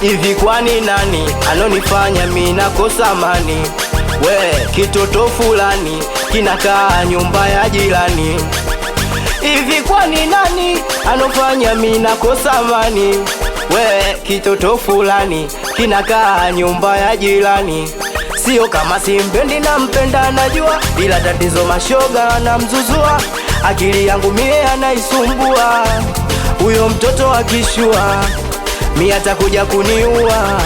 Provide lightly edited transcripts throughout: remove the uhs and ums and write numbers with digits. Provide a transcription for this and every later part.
Hivi kwani nani anonifanya mimi nakosa amani? We kitoto fulani kinakaa nyumba ya jirani. Hivi kwani nani anofanya mimi nakosa amani? We kitoto fulani kinakaa nyumba ya jirani. Sio kama simpendi nampenda najua, ila tatizo mashoga na mzuzua. Akili yangu mie anaisumbua, huyo mtoto akishua mi atakuja kuniua.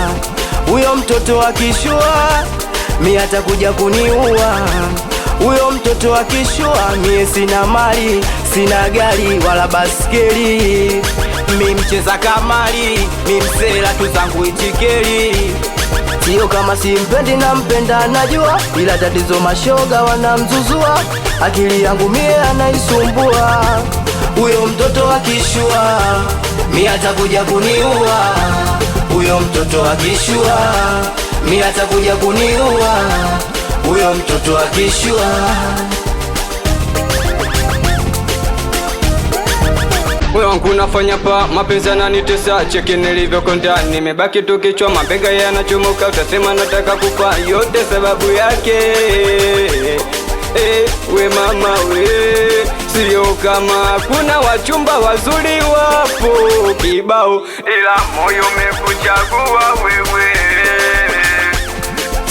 Huyo mtoto akishua mi atakuja kuniua. Huyo mtoto akishua mie sina mali, sina gari wala baskeli. Mi mcheza kamari, mi msela tu zangu itikeli. Sio kama simpendi nampenda najua, ila tatizo mashoga wanamzuzua. Akili yangu mie anaisumbua, huyo mtoto akishua mi atakuja kuniua. Huyo mtoto akishua mi atakuja kuniua. Huyo mtoto akishua. Moyo wangu nafanya pa mapenzi yananitesa, cheki nilivyo konda, nimebaki tu kichwa, mabega yanachomoka, utasema nataka kufa, yote sababu yake. We mama we, sio kama kuna wachumba wazuri wapo kibao, ila moyo umekuchagua wewe.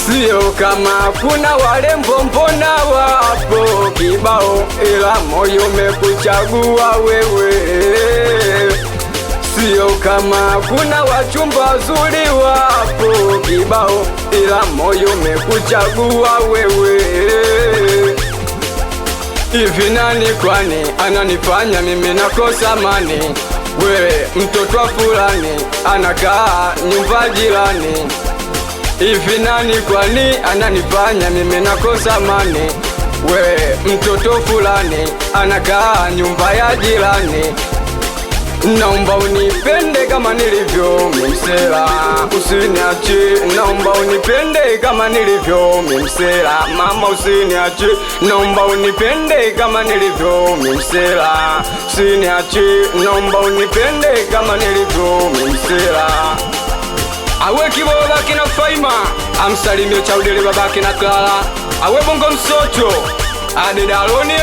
Sio kama kuna warembo mbona wapo kibao, ila moyo umekuchagua wewe. Sio kama kuna wachumba wazuri wapo kibao, ila moyo umekuchagua wewe. Hivi nani kwani ananifanya mimi nakosa amani? Wewe mtoto wa fulani anakaa nyumba jirani. Hivi nani kwani ananifanya mimi nakosa amani? Wewe mtoto fulani anakaa nyumba ya jirani. Naomba unipende kama nilivyo mimsela, usiniache. Naomba unipende kama nilivyo mimsela, mama usiniache. Naomba unipende kama nilivyo mimsela, usiniache. Naomba unipende kama nilivyo mimsela. Awe kibolo baki na Faima, amsalimie Chaudele babake na Clara. Awe bongo msocho ade daloni,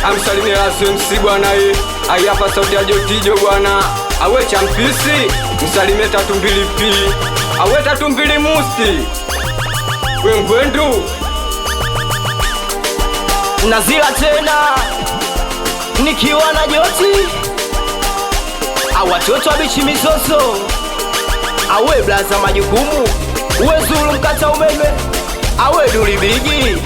amsalimie Lasensi bwana ye. Ayapa sauti ya Jotijo bwana. Awe Champisi, msalimie Tatu Mbili P. Awe Tatu Mbili Musti, we Ngwendu. Nazila tena nikiwa na Joti, awatoto wabichi misoso. Awe blaza majukumu, uwe Zulu mkata umeme. Awe Duli Bigi.